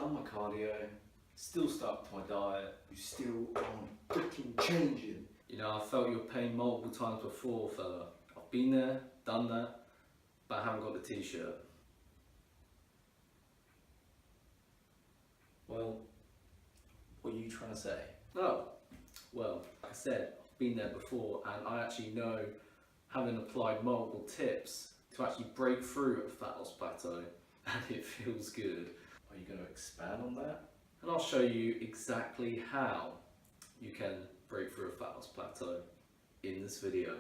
done my cardio, still stuck to my diet, you still aren't freaking changing. You know, I felt your pain multiple times before, fella. I've been there, done that, but I haven't got the t-shirt. Well, what are you trying to say? Oh, well, like I said, I've been there before, and I actually know, having applied multiple tips, to actually break through a fat loss plateau, and it feels good. Are you going to expand on that? And I'll show you exactly how you can break through a fat loss plateau in this video.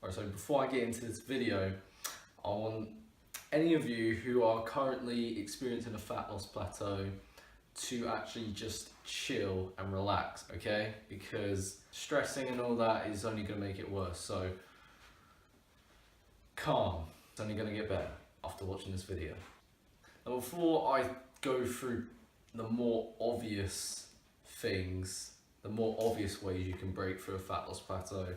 Alright, so before I get into this video, I want any of you who are currently experiencing a fat loss plateau to actually just chill and relax, okay? Because stressing and all that is only going to make it worse. So calm. It's only going to get better after watching this video. Now, before I go through the more obvious things, the more obvious ways you can break through a fat loss plateau,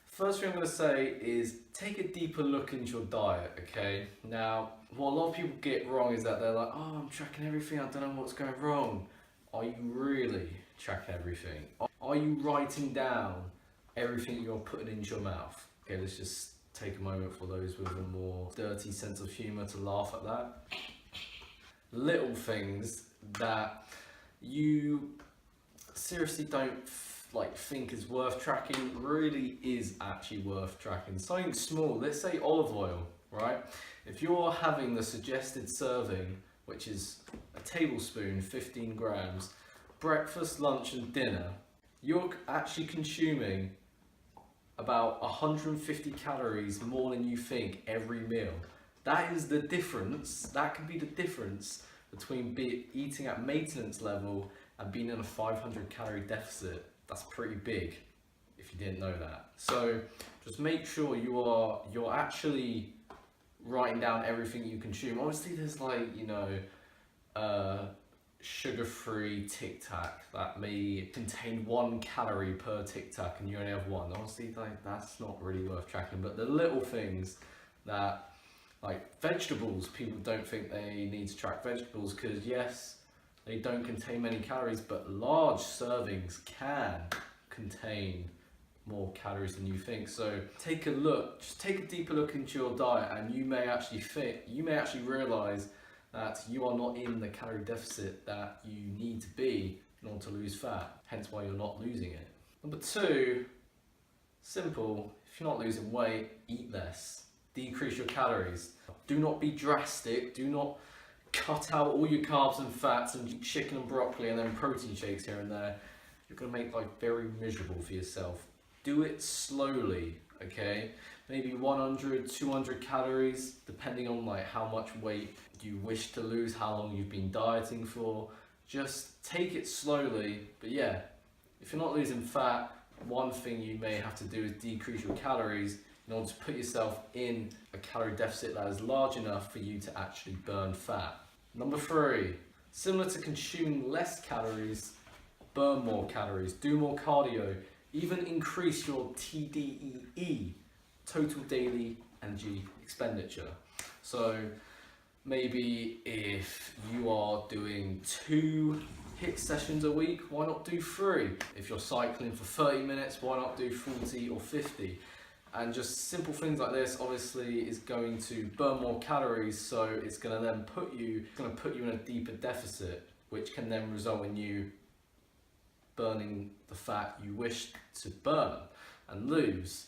first thing I'm going to say is take a deeper look into your diet, okay? Now, what a lot of people get wrong is that they're like, oh, I'm tracking everything, I don't know what's going wrong. Are you really tracking everything? Are you writing down everything you're putting into your mouth? Okay, let's just take a moment for those with a more dirty sense of humour to laugh at that. Little things that you seriously don't think is worth tracking really is actually worth tracking. Something small, let's say olive oil, right? If you're having the suggested serving, which is a tablespoon, 15 grams, breakfast, lunch and dinner, you're actually consuming about 150 calories more than you think every meal. That is the difference, that could be the difference between eating at maintenance level and being in a 500 calorie deficit. That's pretty big if you didn't know that. So just make sure you're actually writing down everything you consume. Obviously there's sugar-free Tic Tac that may contain 1 calorie per Tic Tac and you only have 1. Honestly, that's not really worth tracking. But the little things that, like vegetables, people don't think they need to track vegetables because yes, they don't contain many calories, but large servings can contain more calories than you think. So take a look, just take a deeper look into your diet, and you may actually realize that you are not in the calorie deficit that you need to be in order to lose fat, hence why you're not losing it. Number 2, simple, if you're not losing weight, eat less, decrease your calories. Do not be drastic, do not cut out all your carbs and fats and chicken and broccoli and then protein shakes here and there. You're going to make life very miserable for yourself. Do it slowly, okay? Maybe 100, 200 calories, depending on how much weight you wish to lose, how long you've been dieting for. Just take it slowly. But yeah, if you're not losing fat, one thing you may have to do is decrease your calories in order to put yourself in a calorie deficit that is large enough for you to actually burn fat. Number 3, similar to consuming less calories, burn more calories, do more cardio, even increase your TDEE, total daily energy expenditure. So maybe if you are doing 2 HIIT sessions a week, why not do 3? If you're cycling for 30 minutes, why not do 40 or 50? And just simple things like this obviously is going to burn more calories, so it's going to then put you in a deeper deficit, which can then result in you burning the fat you wish to burn and lose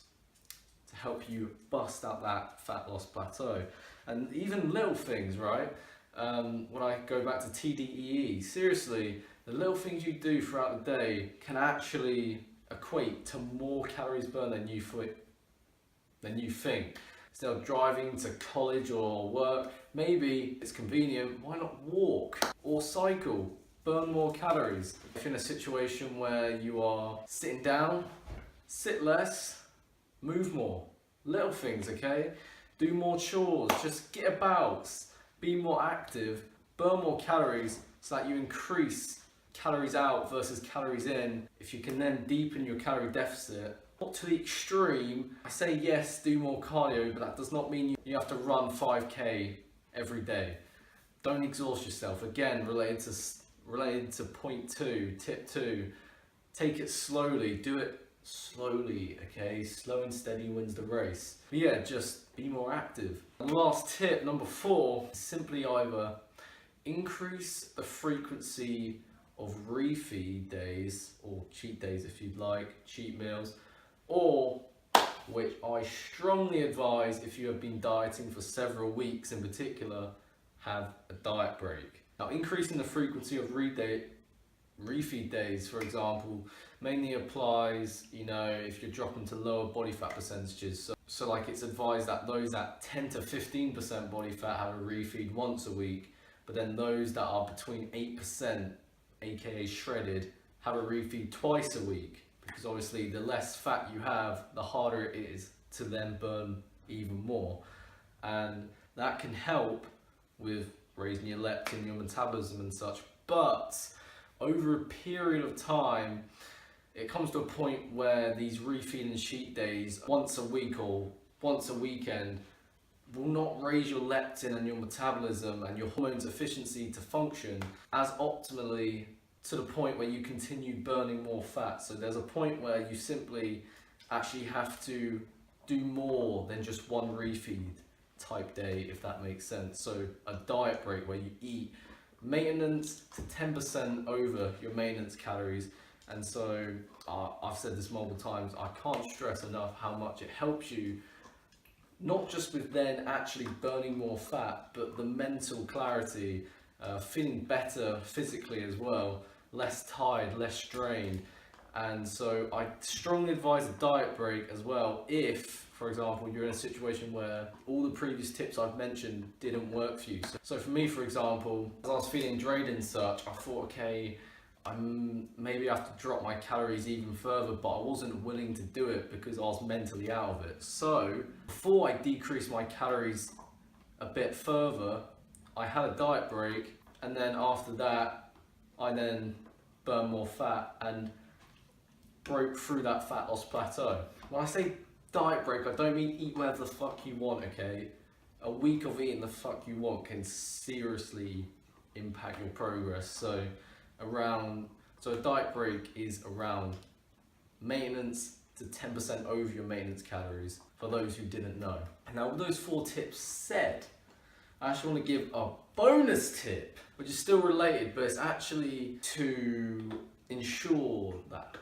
to help you bust out that fat loss plateau. And even little things, right? When I go back to TDEE, seriously, the little things you do throughout the day can actually equate to more calories burned than you think. Instead of driving to college or work, maybe it's convenient, why not walk or cycle? Burn more calories. If you're in a situation where you are sitting down, sit less, move more. Little things, okay? do more chores, just get about, be more active, burn more calories so that you increase calories out versus calories in. If you can then deepen your calorie deficit, not to the extreme. I say yes, do more cardio, but that does not mean you have to run 5k every day. Don't exhaust yourself. Again, related to point 2, tip 2, take it slowly, do it slowly, okay? Slow and steady wins the race. But yeah, just be more active. And last tip, number 4, simply either increase the frequency of refeed days, or cheat days if you'd like, cheat meals, or, which I strongly advise if you have been dieting for several weeks in particular, have a diet break. Now, increasing the frequency of refeed days, for example, mainly applies, if you're dropping to lower body fat percentages. So like it's advised that those at 10 to 15% body fat have a refeed once a week, but then those that are between 8%, aka shredded, have a refeed twice a week, because obviously the less fat you have, the harder it is to then burn even more. And that can help with raising your leptin, your metabolism and such, but over a period of time, it comes to a point where these refeed and cheat days, once a week or once a weekend, will not raise your leptin and your metabolism and your hormones efficiency to function as optimally, to the point where you continue burning more fat. So there's a point where you simply actually have to do more than just one refeed type day, if that makes sense. So a diet break where you eat maintenance to 10% over your maintenance calories. And so I've said this multiple times, I can't stress enough how much it helps you, not just with then actually burning more fat, but the mental clarity, feeling better physically as well, less tired, less strained. And so I strongly advise a diet break as well if, for example, you're in a situation where all the previous tips I've mentioned didn't work for you. So for me, for example, as I was feeling drained and such, I thought, okay, maybe I have to drop my calories even further, but I wasn't willing to do it because I was mentally out of it. So before I decreased my calories a bit further, I had a diet break, and then after that, I then burned more fat and broke through that fat loss plateau. When I say diet break, I don't mean eat whatever the fuck you want, okay? A week of eating the fuck you want can seriously impact your progress. So a diet break is around maintenance to 10% over your maintenance calories, for those who didn't know. Now, with those 4 tips said, I actually want to give a bonus tip, which is still related, but it's actually to ensure that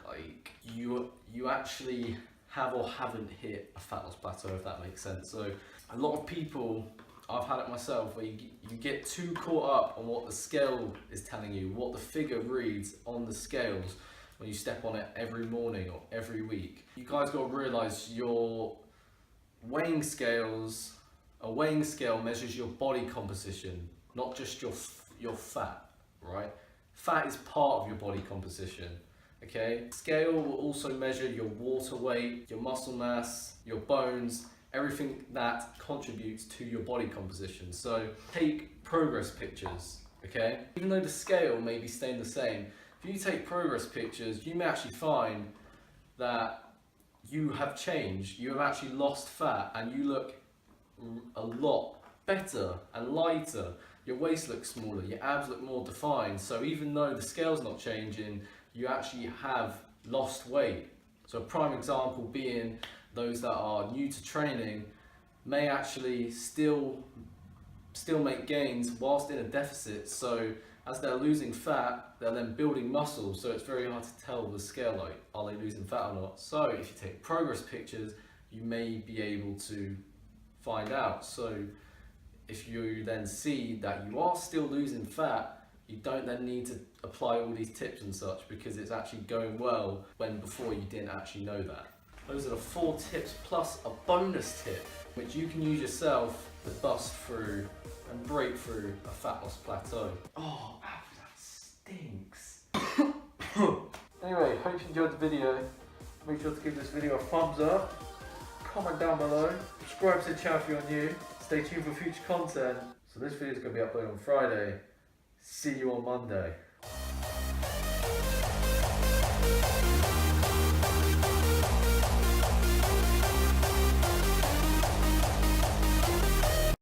you actually have or haven't hit a fat loss plateau, if that makes sense. So a lot of people, I've had it myself, where you get too caught up on what the scale is telling you, what the figure reads on the scales when you step on it every morning or every week. You guys got to realize your weighing scales, a weighing scale measures your body composition, not just your fat, right? Fat is part of your body composition, okay? Scale will also measure your water weight, your muscle mass, your bones, everything that contributes to your body composition. So take progress pictures, okay? Even though the scale may be staying the same, if you take progress pictures, you may actually find that you have changed, you have actually lost fat, and you look a lot better and lighter. Your waist looks smaller, your abs look more defined. So even though the scale's not changing, you actually have lost weight. So a prime example being those that are new to training may actually still make gains whilst in a deficit. So as they're losing fat, they're then building muscle. So it's very hard to tell with the scale, like, are they losing fat or not? So if you take progress pictures, you may be able to find out. So if you then see that you are still losing fat, you don't then need to apply all these tips and such, because it's actually going well when before you didn't actually know that. Those are the 4 tips plus a bonus tip which you can use yourself to bust through and break through a fat loss plateau. Oh, that stinks. Anyway, hope you enjoyed the video. Make sure to give this video a thumbs up, comment down below, subscribe to the channel if you're new, stay tuned for future content. So this video is going to be uploaded on Friday. See you on Monday.